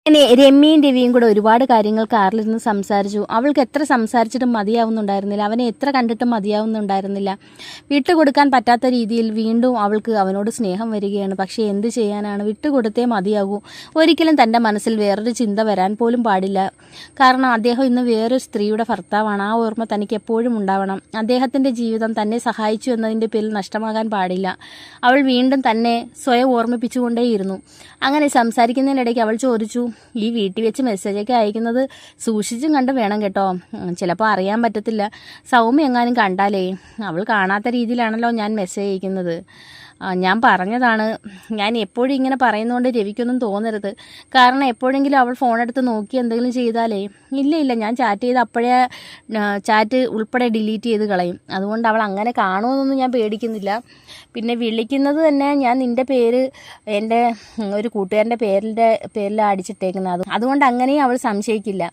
അങ്ങനെ രമ്യയും രവിയും കൂടെ ഒരുപാട് കാര്യങ്ങൾ കാറിലിരുന്ന് സംസാരിച്ചു. അവൾക്ക് എത്ര സംസാരിച്ചിട്ടും മതിയാവുന്നുണ്ടായിരുന്നില്ല. അവനെ എത്ര കണ്ടിട്ടും മതിയാവുന്നുണ്ടായിരുന്നില്ല. വിട്ടുകൊടുക്കാൻ പറ്റാത്ത രീതിയിൽ വീണ്ടും അവൾക്ക് അവനോട് സ്നേഹം വരികയാണ്. പക്ഷേ എന്ത് ചെയ്യാനാണ്, വിട്ടുകൊടുത്തേ മതിയാകൂ. ഒരിക്കലും തൻ്റെ മനസ്സിൽ വേറൊരു ചിന്ത വരാൻ പോലും പാടില്ല. കാരണം അദ്ദേഹം ഇന്ന് വേറൊരു സ്ത്രീയുടെ ഭർത്താവാണ്. ആ ഓർമ്മ തനിക്ക് എപ്പോഴും ഉണ്ടാവണം. അദ്ദേഹത്തിൻ്റെ ജീവിതം തന്നെ സഹായിച്ചു എന്നതിൻ്റെ പേരിൽ നഷ്ടമാകാൻ പാടില്ല. അവൾ വീണ്ടും തന്നെ സ്വയം ഓർമ്മിപ്പിച്ചുകൊണ്ടേയിരുന്നു. അങ്ങനെ സംസാരിക്കുന്നതിനിടയ്ക്ക് അവൾ ചോദിച്ചു, ഈ വീട്ടിൽ വെച്ച് മെസ്സേജൊക്കെ അയക്കുന്നത് സൂക്ഷിച്ചും കണ്ട് വേണം കേട്ടോ. ചിലപ്പോൾ അറിയാൻ പറ്റത്തില്ല. സൗമ്യ എങ്ങാനും കണ്ടാലേ. അവൾ കാണാത്ത രീതിയിലാണല്ലോ ഞാൻ മെസ്സേജ് അയക്കുന്നത്. ഞാൻ പറഞ്ഞതാണ്. ഞാൻ എപ്പോഴും ഇങ്ങനെ പറയുന്നതുകൊണ്ട് രവിക്കൊന്നും തോന്നരുത്. കാരണം എപ്പോഴെങ്കിലും അവൾ ഫോണെടുത്ത് നോക്കി എന്തെങ്കിലും ചെയ്താലേ. ഇല്ല, ഞാൻ ചാറ്റ് ചെയ്ത് അപ്പോഴേ ചാറ്റ് ഉൾപ്പെടെ ഡിലീറ്റ് ചെയ്ത് കളയും. അതുകൊണ്ട് അവൾ അങ്ങനെ കാണുമെന്നൊന്നും ഞാൻ പേടിക്കുന്നില്ല. പിന്നെ വിളിക്കുന്നത് തന്നെ ഞാൻ നിൻ്റെ പേര് എൻ്റെ ഒരു കൂട്ടുകാരൻ്റെ പേരിലാണ് അടിച്ചിട്ടേക്കുന്നത്. അതുകൊണ്ട് അങ്ങനെയും അവൾ സംശയിക്കില്ല.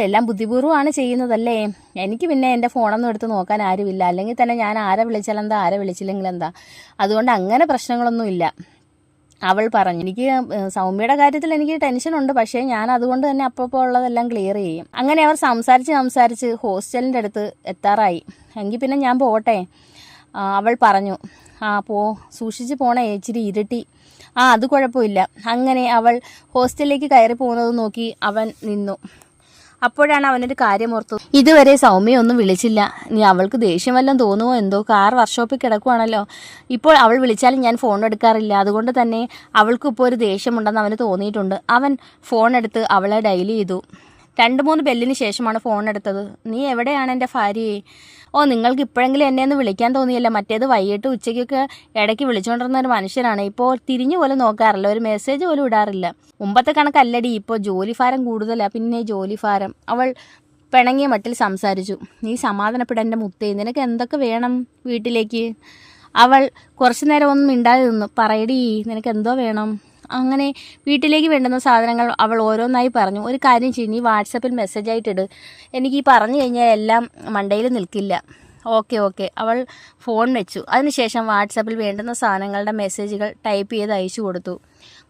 എല്ലാം ബുദ്ധിപൂർവ്വമാണ് ചെയ്യുന്നതല്ലേ. എനിക്ക് പിന്നെ എൻ്റെ ഫോണൊന്നും എടുത്ത് നോക്കാൻ ആരുമില്ല. അല്ലെങ്കിൽ തന്നെ ഞാൻ ആരെ വിളിച്ചാലെന്താ, ആരെ വിളിച്ചില്ലെങ്കിൽ എന്താ. അതുകൊണ്ട് അങ്ങനെ പ്രശ്നങ്ങളൊന്നുമില്ല അവൾ പറഞ്ഞു. എനിക്ക് സൗമ്യയുടെ കാര്യത്തിൽ എനിക്ക് ടെൻഷനുണ്ട്. പക്ഷേ ഞാൻ അതുകൊണ്ട് തന്നെ അപ്പോൾ ഉള്ളതെല്ലാം ക്ലിയർ ചെയ്യും. അങ്ങനെ അവർ സംസാരിച്ച് ഹോസ്റ്റലിൻ്റെ അടുത്ത് എത്താറായി. എങ്കിൽ പിന്നെ ഞാൻ പോട്ടെ, അവൾ പറഞ്ഞു. സൂക്ഷിച്ച് പോണേ, ഇച്ചിരി ഇരുട്ടി. അത് കുഴപ്പമില്ല. അങ്ങനെ അവൾ ഹോസ്റ്റലിലേക്ക് കയറി പോകുന്നത് നോക്കി അവൻ നിന്നു. അപ്പോഴാണ് അവനൊരു കാര്യം ഓർത്തു. ഇതുവരെ സൗമ്യ ഒന്നും വിളിച്ചില്ല. നീ അവൾക്ക് ദേഷ്യം വല്ലതും തോന്നുമോ എന്തോ. കാർ വർക്ക്ഷോപ്പിൽ കിടക്കുവാണല്ലോ. ഇപ്പോൾ അവൾ വിളിച്ചാലും ഞാൻ ഫോൺ എടുക്കാറില്ല. അതുകൊണ്ട് തന്നെ അവൾക്കും ഇപ്പോൾ ഒരു ദേഷ്യമുണ്ടെന്ന് അവന് തോന്നിയിട്ടുണ്ട്. അവൻ ഫോൺ എടുത്ത് അവളെ ഡയൽ ചെയ്തു. 2-3 ബെല്ലിന് ശേഷമാണ് ഫോൺ എടുത്തത്. നീ എവിടെയാണ് എൻ്റെ ഭാര്യയെ? നിങ്ങൾക്ക് ഇപ്പോഴെങ്കിലും എന്നെ ഒന്ന് വിളിക്കാൻ തോന്നിയല്ല. മറ്റേത് വൈകിട്ട് ഉച്ചയ്ക്കൊക്കെ ഇടയ്ക്ക് വിളിച്ചുകൊണ്ടിരുന്ന ഒരു മനുഷ്യനാണ്. ഇപ്പോൾ തിരിഞ്ഞു പോലും നോക്കാറില്ല, ഒരു മെസ്സേജ് പോലും ഇടാറില്ല. മുമ്പത്തെ കണക്കല്ലടി, ഇപ്പോൾ ജോലിഭാരം കൂടുതലാണ്. പിന്നെ ജോലിഭാരം. അവൾ പിണങ്ങിയ മട്ടിൽ സംസാരിച്ചു. നീ സമാധാനപ്പെടാൻ എൻ്റെ മുത്തേ. നിനക്ക് എന്തൊക്കെ വേണം വീട്ടിലേക്ക്? അവൾ കുറച്ചു നേരം ഒന്നും മിണ്ടാതെ നിന്നു. പറയടി, നിനക്ക് എന്തോ വേണം? അങ്ങനെ വീട്ടിലേക്ക് വേണ്ടുന്ന സാധനങ്ങൾ അവൾ ഓരോന്നായി പറഞ്ഞു. ഒരു കാര്യം ചെയ്യും, നീ വാട്സപ്പിൽ മെസ്സേജ് ആയിട്ടിട്. എനിക്ക് ഈ പറഞ്ഞു കഴിഞ്ഞാൽ എല്ലാം മണ്ടയിൽ നിൽക്കില്ല. ഓക്കെ. അവൾ ഫോൺ വെച്ചു. അതിനുശേഷം വാട്സപ്പിൽ വേണ്ടുന്ന സാധനങ്ങളുടെ മെസ്സേജുകൾ ടൈപ്പ് ചെയ്ത് അയച്ചു കൊടുത്തു.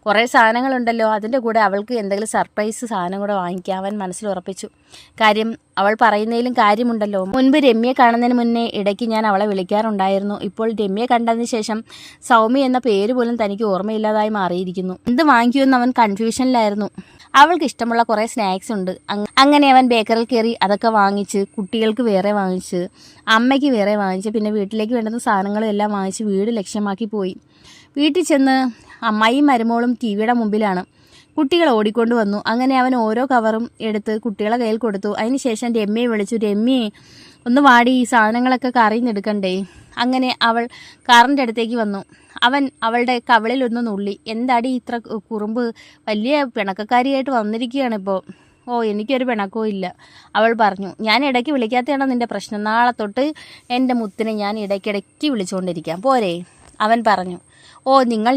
കുറേ സാധനങ്ങളുണ്ടല്ലോ, അതിൻ്റെ കൂടെ അവൾക്ക് എന്തെങ്കിലും സർപ്രൈസ് സാധനം കൂടെ വാങ്ങിക്കാൻ അവൻ മനസ്സിൽ ഉറപ്പിച്ചു. കാര്യം അവൾ പറയുന്നതിലും കാര്യമുണ്ടല്ലോ. മുൻപ് രമ്യയെ കാണുന്നതിന് മുന്നേ ഇടയ്ക്ക് ഞാൻ അവളെ വിളിക്കാറുണ്ടായിരുന്നു. ഇപ്പോൾ രമ്യയെ കണ്ടതിന് ശേഷം സൗമ്യ എന്ന പേര് പോലും തനിക്ക് ഓർമ്മയില്ലാതായി മാറിയിരിക്കുന്നു. എന്ത് വാങ്ങിക്കുമെന്ന് അവൻ കൺഫ്യൂഷനിലായിരുന്നു. അവൾക്ക് ഇഷ്ടമുള്ള കുറേ സ്നാക്സ് ഉണ്ട്. അങ്ങനെ അവൻ ബേക്കറിൽ കയറി അതൊക്കെ വാങ്ങിച്ച്, കുട്ടികൾക്ക് വേറെ വാങ്ങിച്ച്, അമ്മയ്ക്ക് വേറെ വാങ്ങിച്ച്, പിന്നെ വീട്ടിലേക്ക് വേണ്ടുന്ന സാധനങ്ങളും എല്ലാം വാങ്ങിച്ച് വീട് ലക്ഷ്യമാക്കി പോയി. വീട്ടിൽ ചെന്ന് അമ്മായിയും മരുമോളും ടിവിയുടെ മുമ്പിലാണ്. കുട്ടികൾ ഓടിക്കൊണ്ട് വന്നു. അങ്ങനെ അവൻ ഓരോ കവറും എടുത്ത് കുട്ടികളെ കയ്യിൽ കൊടുത്തു. അതിനുശേഷം രമ്യയെ വിളിച്ചു. രമ്യയെ ഒന്ന് വാടി, ഈ സാധനങ്ങളൊക്കെ കറിഞ്ഞെടുക്കണ്ടേ. അങ്ങനെ അവൾ കാറിൻ്റെ അടുത്തേക്ക് വന്നു. അവൻ അവളുടെ കവിളിൽ ഒന്ന് നുള്ളി. എന്താടി ഇത്ര കുറുമ്പ്, വലിയ പിണക്കക്കാരിയായിട്ട് വന്നിരിക്കുകയാണ് ഇപ്പോൾ. എനിക്കൊരു പിണക്കവും ഇല്ല, അവൾ പറഞ്ഞു. ഞാൻ ഇടയ്ക്ക് വിളിക്കാത്തതാണോ നിൻ്റെ പ്രശ്നം? നാളെ തൊട്ട് എൻ്റെ മുത്തിനെ ഞാൻ ഇടയ്ക്കിടയ്ക്ക് വിളിച്ചുകൊണ്ടിരിക്കാം, പോരെ? അവൻ പറഞ്ഞു.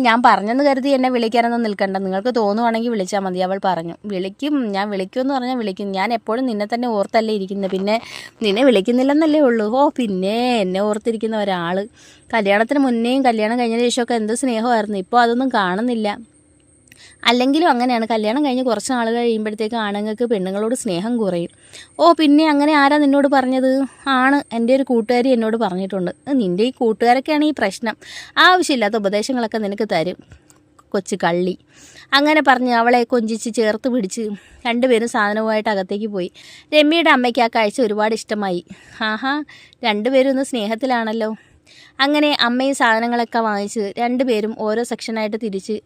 ഞാൻ പറഞ്ഞെന്ന് കരുതി എന്നെ വിളിക്കാനൊന്നും നിൽക്കണ്ട. നിങ്ങൾക്ക് തോന്നുവാണെങ്കിൽ വിളിച്ചാൽ മതി, അവൾ പറഞ്ഞു. ഞാൻ വിളിക്കുമെന്ന് പറഞ്ഞാൽ വിളിക്കും. ഞാൻ എപ്പോഴും നിന്നെ തന്നെ ഓർത്തല്ലേ ഇരിക്കുന്നത്. പിന്നെ നിന്നെ വിളിക്കുന്നില്ലെന്നല്ലേ ഉള്ളൂ. പിന്നെ എന്നെ ഓർത്തിരിക്കുന്ന ഒരാൾ. കല്യാണത്തിന് മുന്നേയും കല്യാണം കഴിഞ്ഞതിന് ശേഷമൊക്കെ എന്ത് സ്നേഹമായിരുന്നു. ഇപ്പോൾ അതൊന്നും കാണുന്നില്ല. അല്ലെങ്കിലും അങ്ങനെയാണ്. കല്യാണം കഴിഞ്ഞ് കുറച്ച് നാൾ കഴിയുമ്പോഴത്തേക്ക് ആണുങ്ങൾക്ക് പെണ്ണുങ്ങളോട് സ്നേഹം കുറയും. പിന്നെ അങ്ങനെ ആരാ നിന്നോട് പറഞ്ഞത്? എൻ്റെ ഒരു കൂട്ടുകാരി എന്നോട് പറഞ്ഞിട്ടുണ്ട്. നിൻ്റെ ഈ കൂട്ടുകാരൊക്കെയാണ് ഈ പ്രശ്നം. ആവശ്യമില്ലാത്ത ഉപദേശങ്ങളൊക്കെ നിനക്ക് തരും, കൊച്ചു കള്ളി. അങ്ങനെ പറഞ്ഞ് അവളെ കൊഞ്ചിച്ച് ചേർത്ത് പിടിച്ച് രണ്ടുപേരും സാധനവുമായിട്ട് അകത്തേക്ക് പോയി. രമ്യയുടെ അമ്മയ്ക്ക് ആ കാഴ്ച ഒരുപാട് ഇഷ്ടമായി. രണ്ടുപേരും ഒന്ന് സ്നേഹത്തിലാണല്ലോ. അങ്ങനെ അമ്മയും സാധനങ്ങളൊക്കെ വാങ്ങിച്ച് രണ്ടുപേരും ഓരോ സെക്ഷനായിട്ട് തിരിച്ച്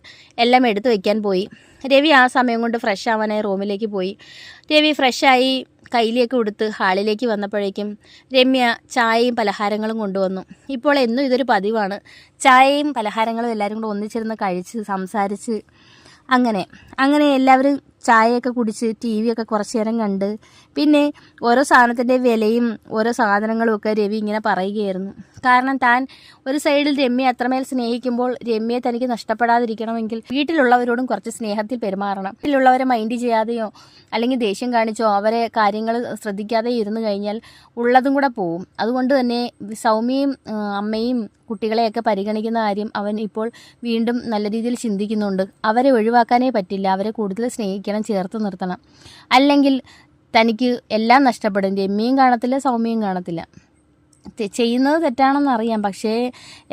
എല്ലാം എടുത്തു വയ്ക്കാൻ പോയി. രവി ആ സമയം കൊണ്ട് ഫ്രഷ് ആവാനായി റൂമിലേക്ക് പോയി. രവി ഫ്രഷായി കയ്യിലേക്ക് കൊടുത്ത് ഹാളിലേക്ക് വന്നപ്പോഴേക്കും രമ്യ ചായയും പലഹാരങ്ങളും കൊണ്ടുവന്നു. ഇപ്പോൾ എന്നും ഇതൊരു പതിവാണ്. ചായയും പലഹാരങ്ങളും എല്ലാവരും കൂടെ ഒന്നിച്ചിരുന്ന് കഴിച്ച് സംസാരിച്ച് അങ്ങനെ എല്ലാവരും ചായയൊക്കെ കുടിച്ച് ടി വിയൊക്കെ കുറച്ച് നേരം കണ്ട് പിന്നെ ഓരോ സാധനത്തിൻ്റെ വിലയും ഓരോ സാധനങ്ങളും ഒക്കെ രവി ഇങ്ങനെ പറയുകയായിരുന്നു. കാരണം താൻ ഒരു സൈഡിൽ രമ്യയെ അത്രമേൽ സ്നേഹിക്കുമ്പോൾ രമ്യയെ തനിക്ക് നഷ്ടപ്പെടാതിരിക്കണമെങ്കിൽ വീട്ടിലുള്ളവരോടും കുറച്ച് സ്നേഹത്തിൽ പെരുമാറണം. വീട്ടിലുള്ളവരെ മൈൻഡ് ചെയ്യാതെയോ അല്ലെങ്കിൽ ദേഷ്യം കാണിച്ചോ അവരെ കാര്യങ്ങൾ ശ്രദ്ധിക്കാതെ ഇരുന്ന് കഴിഞ്ഞാൽ ഉള്ളതും കൂടെ പോവും. അതുകൊണ്ട് തന്നെ സൗമ്യയും അമ്മയും കുട്ടികളെയൊക്കെ പരിഗണിക്കുന്ന കാര്യം അവൻ ഇപ്പോൾ വീണ്ടും നല്ല രീതിയിൽ ചിന്തിക്കുന്നുണ്ട്. അവരെ ഒഴിവാക്കാനേ പറ്റില്ല. അവരെ കൂടുതൽ സ്നേഹിക്കണം. പരസ്പരം ചേർത്ത് നിർത്തണം. അല്ലെങ്കിൽ തനിക്ക് എല്ലാം നഷ്ടപ്പെടും. രമ്യയും കാണത്തില്ല, സൗമ്യയും കാണത്തില്ല. ചെയ്യുന്നത് തെറ്റാണെന്നറിയാം, പക്ഷേ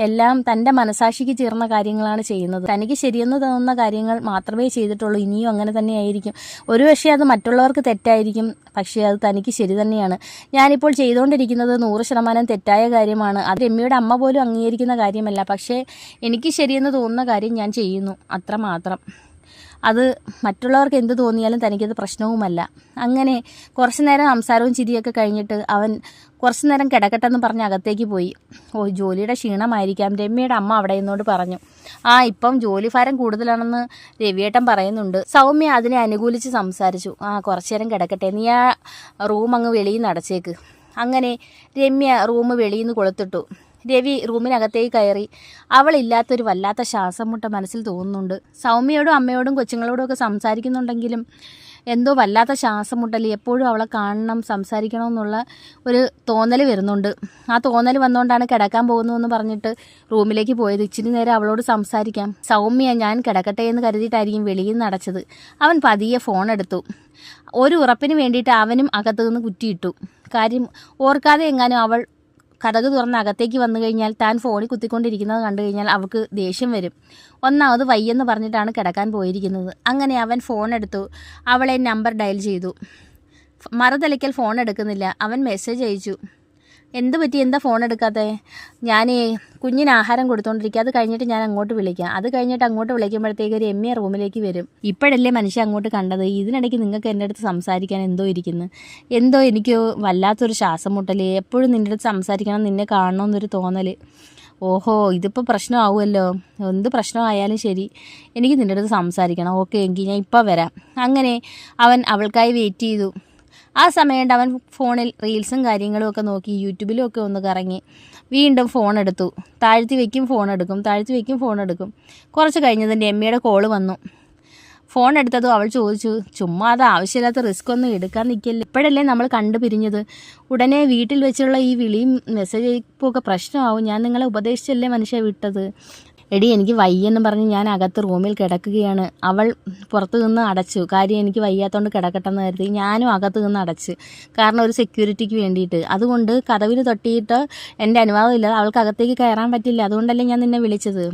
എല്ലാം തൻ്റെ മനസാക്ഷിക്ക് ചേർന്ന കാര്യങ്ങളാണ് ചെയ്യുന്നത്. തനിക്ക് ശരിയെന്ന് തോന്നുന്ന കാര്യങ്ങൾ മാത്രമേ ചെയ്തിട്ടുള്ളൂ. ഇനിയും അങ്ങനെ തന്നെയായിരിക്കും. ഒരുപക്ഷെ അത് മറ്റുള്ളവർക്ക് തെറ്റായിരിക്കും, പക്ഷേ അത് തനിക്ക് ശരി തന്നെയാണ്. ഞാനിപ്പോൾ ചെയ്തുകൊണ്ടിരിക്കുന്നത് 100% തെറ്റായ കാര്യമാണ്. അത് രമ്യയുടെ അമ്മ പോലും അംഗീകരിക്കുന്ന കാര്യമല്ല. പക്ഷേ എനിക്ക് ശരിയെന്ന് തോന്നുന്ന കാര്യം ഞാൻ ചെയ്യുന്നു, അത്രമാത്രം. അത് മറ്റുള്ളവർക്ക് എന്ത് തോന്നിയാലും തനിക്കത് പ്രശ്നവുമല്ല. അങ്ങനെ കുറച്ച് നേരം സംസാരവും ചിരിയൊക്കെ കഴിഞ്ഞിട്ട് അവൻ കുറച്ച് നേരം കിടക്കട്ടെന്ന് പറഞ്ഞ് അകത്തേക്ക് പോയി. ജോലിയുടെ ക്ഷീണമായിരിക്കാം, രമ്യയുടെ അമ്മ അവിടെ നിന്നോട് പറഞ്ഞു. ഇപ്പം ജോലിഭാരം കൂടുതലാണെന്ന് രവിയേട്ടൻ പറയുന്നുണ്ട്. സൗമ്യ അതിനെ അനുകൂലിച്ച് സംസാരിച്ചു. കുറച്ച് നേരം കിടക്കട്ടെ, നീ ആ റൂം അങ്ങ് വെളിയിൽ നിന്ന് അടച്ചേക്ക്. അങ്ങനെ രമ്യ റൂം വെളിയിൽ നിന്ന് കൊളുത്തിട്ടു. രവി റൂമിനകത്തേക്ക് കയറി. അവളില്ലാത്തൊരു വല്ലാത്ത ശ്വാസം മുട്ട മനസ്സിൽ തോന്നുന്നുണ്ട്. സൗമ്യയോടും അമ്മയോടും കൊച്ചുങ്ങളോടും ഒക്കെ സംസാരിക്കുന്നുണ്ടെങ്കിലും എന്തോ വല്ലാത്ത ശ്വാസം മുട്ടൽ. എപ്പോഴും അവളെ കാണണം, സംസാരിക്കണമെന്നുള്ള ഒരു തോന്നൽ വരുന്നുണ്ട്. ആ തോന്നൽ വന്നുകൊണ്ടാണ് കിടക്കാൻ പോകുന്നതെന്ന് പറഞ്ഞിട്ട് റൂമിലേക്ക് പോയത്. ഇച്ചിരി നേരം അവളോട് സംസാരിക്കാം. സൗമ്യ ഞാൻ കിടക്കട്ടെ എന്ന് കരുതിയിട്ടായിരിക്കും വെളിയിൽ നിന്ന് അടച്ചത്. അവൻ പതിയെ ഫോൺ എടുത്തു. ഒരു ഉറപ്പിന് വേണ്ടിയിട്ട് അവനും അകത്തു നിന്ന് കുറ്റിയിട്ടു. കാര്യം ഓർക്കാതെ എങ്ങാനും അവൾ കതക് തുറന്ന് അകത്തേക്ക് വന്നു കഴിഞ്ഞാൽ താൻ ഫോണിൽ കുത്തിക്കൊണ്ടിരിക്കുന്നത് കണ്ടു കഴിഞ്ഞാൽ അവൾക്ക് ദേഷ്യം വരും. ഒന്നാമത് വയ്യെന്ന് പറഞ്ഞിട്ടാണ് കിടക്കാൻ പോയിരിക്കുന്നത്. അങ്ങനെ അവൻ ഫോൺ എടുത്തു. അവളെ നമ്പർ ഡയൽ ചെയ്തു. മറുതലയ്ക്കൽ ഫോൺ എടുക്കുന്നില്ല. അവൻ മെസ്സേജ് അയച്ചു. എന്ത് പറ്റി, എന്താ ഫോൺ എടുക്കാത്തേ? ഞാൻ കുഞ്ഞിന് ആഹാരം കൊടുത്തോണ്ടിരിക്കുക, അത് കഴിഞ്ഞിട്ട് ഞാൻ അങ്ങോട്ട് വിളിക്കാം. അത് കഴിഞ്ഞിട്ട് അങ്ങോട്ട് വിളിക്കുമ്പോഴത്തേക്ക് ഒരു രമ്യ റൂമിലേക്ക് വരും. ഇപ്പോഴല്ലേ മനുഷ്യൻ അങ്ങോട്ട് കണ്ടത്, ഇതിനിടയ്ക്ക് നിങ്ങൾക്ക് എൻ്റെ അടുത്ത് സംസാരിക്കാൻ എന്തോ ഇരിക്കുന്നു. എന്തോ എനിക്ക് വല്ലാത്തൊരു ശ്വാസം മുട്ടൽ. എപ്പോഴും നിൻ്റെ അടുത്ത് സംസാരിക്കണം, നിന്നെ കാണണമെന്നൊരു തോന്നൽ. ഓഹോ, ഇതിപ്പോൾ പ്രശ്നമാവുമല്ലോ. എന്ത് പ്രശ്നമായാലും ശരി, എനിക്ക് നിൻ്റെ അടുത്ത് സംസാരിക്കണം. ഓക്കെ, എങ്കിൽ ഞാൻ ഇപ്പോൾ വരാം. അങ്ങനെ അവൻ അവൾക്കായി വെയിറ്റ് ചെയ്തു. ആ സമയം അവൻ ഫോണിൽ റീൽസും കാര്യങ്ങളും ഒക്കെ നോക്കി, യൂട്യൂബിലും ഒക്കെ ഒന്ന് കറങ്ങി. വീണ്ടും ഫോൺ എടുത്തു. താഴ്ത്തി വയ്ക്കും, ഫോൺ എടുക്കും, താഴ്ത്തി വയ്ക്കും, ഫോൺ എടുക്കും. കുറച്ച് കഴിഞ്ഞതിൻ്റെ രമ്യയുടെ കോള് വന്നു. ഫോൺ എടുത്തതും അവൾ ചോദിച്ചു, ചുമ്മാ അത് ആവശ്യമില്ലാത്ത റിസ്ക് ഒന്നും എടുക്കാൻ നിൽക്കില്ല. ഇപ്പോഴല്ലേ നമ്മൾ കണ്ടു പിരിഞ്ഞത്, ഉടനെ വീട്ടിൽ വെച്ചുള്ള ഈ വിളിയും മെസ്സേജ് അയപ്പൊക്കെ പ്രശ്നമാവും. ഞാൻ നിങ്ങളെ ഉപദേശിച്ചല്ലേ മനുഷ്യ വിട്ടത്. എടി, എനിക്ക് വയ്യെന്ന് പറഞ്ഞ് ഞാൻ അകത്ത് റൂമിൽ കിടക്കുകയാണ്. അവൾ പുറത്തു നിന്ന് അടച്ചു. കാര്യം എനിക്ക് വയ്യാത്തതുകൊണ്ട് കിടക്കട്ടെന്ന് കരുതി ഞാനും അകത്ത് നിന്ന് അടച്ച്. കാരണം ഒരു സെക്യൂരിറ്റിക്ക് വേണ്ടിയിട്ട്. അതുകൊണ്ട് കതവിൽ തട്ടിയിട്ട് എൻ്റെ അനുവാദമില്ലാതെ അവൾക്ക് അകത്തേക്ക് കയറാൻ പറ്റില്ല. അതുകൊണ്ടല്ലേ ഞാൻ നിന്നെ വിളിച്ചത്.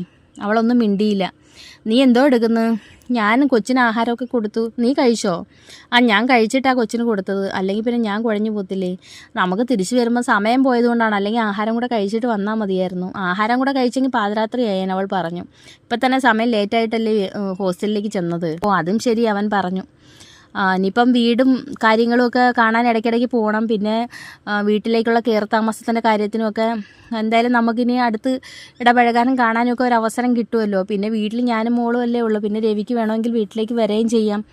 അവളൊന്നും മിണ്ടിയില്ല. നീ എന്തോ എടുക്കുന്നു? ഞാൻ കൊച്ചിന് ആഹാരമൊക്കെ കൊടുത്തു. നീ കഴിച്ചോ? ഞാൻ കഴിച്ചിട്ടാണ് കൊച്ചിന് കൊടുത്തത്. അല്ലെങ്കിൽ പിന്നെ ഞാൻ കുഴഞ്ഞു പോത്തില്ലേ. നമുക്ക് തിരിച്ചു വരുമ്പോൾ സമയം പോയതുകൊണ്ടാണ്. അല്ലെങ്കിൽ ആഹാരം കൂടെ കഴിച്ചിട്ട് വന്നാൽ മതിയായിരുന്നു. ആഹാരം കൂടെ കഴിച്ചെങ്കിൽ പാതിരാത്രി ആയേനെ, അവൾ പറഞ്ഞു. ഇപ്പം തന്നെ സമയം ലേറ്റായിട്ടല്ലേ ഹോസ്റ്റലിലേക്ക് ചെന്നത്. അതും ശരി, അവൻ പറഞ്ഞു. ഇനിയിപ്പം വീടും കാര്യങ്ങളുമൊക്കെ കാണാൻ ഇടയ്ക്കിടയ്ക്ക് പോകണം. പിന്നെ വീട്ടിലേക്കുള്ള കയറി താമസത്തിൻ്റെ കാര്യത്തിനുമൊക്കെ എന്തായാലും നമുക്കിനി അടുത്ത് ഇടപഴകാനും കാണാനും ഒക്കെ ഒരു അവസരം കിട്ടുമല്ലോ. പിന്നെ വീട്ടിൽ ഞാനും മോളും അല്ലേ ഉള്ളൂ. പിന്നെ രവിക്ക് വേണമെങ്കിൽ വീട്ടിലേക്ക് വരികയും ചെയ്യാം.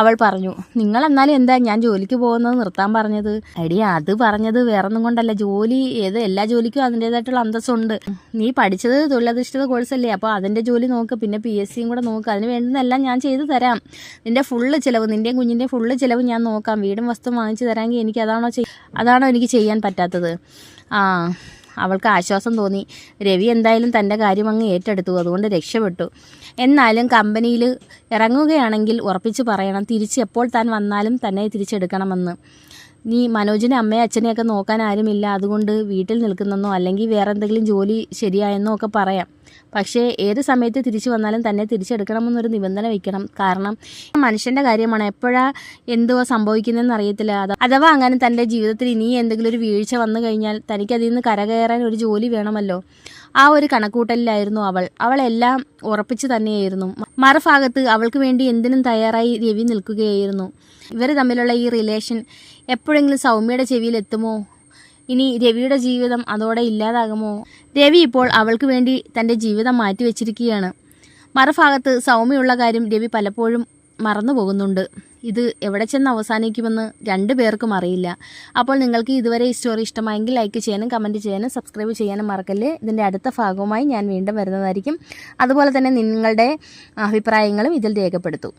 അവൾ പറഞ്ഞു. നിങ്ങളെന്നാലും എന്താ ഞാൻ ജോലിക്ക് പോകുന്നത് നിർത്താൻ പറഞ്ഞത്? എടി, അത് പറഞ്ഞത് വേറൊന്നും കൊണ്ടല്ല. ജോലി എല്ലാ ജോലിക്കും അതിൻ്റേതായിട്ടുള്ള അന്തസ്സുണ്ട്. നീ പഠിച്ചത് തൊഴിലധിഷ്ഠിത കോഴ്സല്ലേ, അപ്പോൾ അതിൻ്റെ ജോലി നോക്ക്. പിന്നെ PSCയും കൂടെ നോക്ക്. അതിന് വേണ്ടുന്നതെല്ലാം ഞാൻ ചെയ്തു തരാം. നിൻ്റെ ഫുള്ള് ചിലവ്, നിൻ്റെയും കുഞ്ഞിൻ്റെയും ഫുള്ള് ചിലവ് ഞാൻ നോക്കാം. വീടും വസ്തു വാങ്ങിച്ചു തരാമെങ്കിൽ എനിക്ക് അതാണോ എനിക്ക് ചെയ്യാൻ പറ്റാത്തത്? അവൾക്ക് ആശ്വാസം തോന്നി. രവി എന്തായാലും തൻ്റെ കാര്യം അങ്ങ് ഏറ്റെടുത്തു. അതുകൊണ്ട് രക്ഷപ്പെട്ടു. എന്നാലും കമ്പനിയിൽ ഇറങ്ങുകയാണെങ്കിൽ ഉറപ്പിച്ച് പറയണം, തിരിച്ച് എപ്പോൾ താൻ വന്നാലും തന്നെ തിരിച്ചെടുക്കണമെന്ന്. നീ മനോജിനെ അമ്മയെ അച്ഛനെയൊക്കെ നോക്കാൻ ആരുമില്ല, അതുകൊണ്ട് വീട്ടിൽ നിൽക്കുന്നെന്നോ അല്ലെങ്കിൽ വേറെ എന്തെങ്കിലും ജോലി ശരിയായെന്നോ ഒക്കെ പറയാം. പക്ഷേ ഏത് സമയത്ത് തിരിച്ചു വന്നാലും തന്നെ തിരിച്ചെടുക്കണമെന്നൊരു നിബന്ധന വയ്ക്കണം. കാരണം മനുഷ്യൻ്റെ കാര്യമാണ്, എപ്പോഴാണ് എന്തുവാ സംഭവിക്കുന്നതെന്ന് അറിയത്തില്ല. അഥവാ അങ്ങനെ തൻ്റെ ജീവിതത്തിൽ ഇനി എന്തെങ്കിലും ഒരു വീഴ്ച വന്നു കഴിഞ്ഞാൽ തനിക്കതിൽ നിന്ന് കരകയറാൻ ഒരു ജോലി വേണമല്ലോ. ആ ഒരു കണക്കൂട്ടലിലായിരുന്നു അവളെല്ലാം ഉറപ്പിച്ച് തന്നെയായിരുന്നു. മറുഭാഗത്ത് അവൾക്ക് വേണ്ടി എന്തിനും തയ്യാറായി രവി നിൽക്കുകയായിരുന്നു. ഇവർ തമ്മിലുള്ള ഈ റിലേഷൻ എപ്പോഴെങ്കിലും സൗമ്യയുടെ ചെവിയിൽ എത്തുമോ? ഇനി രവിയുടെ ജീവിതം അതോടെ ഇല്ലാതാകുമോ? രവി ഇപ്പോൾ അവൾക്ക് വേണ്ടി തൻ്റെ ജീവിതം മാറ്റിവെച്ചിരിക്കുകയാണ്. മറുഭാഗത്ത് സൗമ്യയുള്ള കാര്യം രവി പലപ്പോഴും മറന്നു പോകുന്നുണ്ട്. ഇത് എവിടെ ചെന്ന് അവസാനിക്കുമെന്ന് രണ്ടു പേർക്കും അറിയില്ല. അപ്പോൾ നിങ്ങൾക്ക് ഇതുവരെ ഈ സ്റ്റോറി ഇഷ്ടമായെങ്കിൽ ലൈക്ക് ചെയ്യാനും കമൻറ്റ് ചെയ്യാനും സബ്സ്ക്രൈബ് ചെയ്യാനും മറക്കല്ലേ. ഇതിൻ്റെ അടുത്ത ഭാഗവുമായി ഞാൻ വീണ്ടും വരുന്നതായിരിക്കും. അതുപോലെ തന്നെ നിങ്ങളുടെ അഭിപ്രായങ്ങളും ഇതിൽ രേഖപ്പെടുത്തൂ.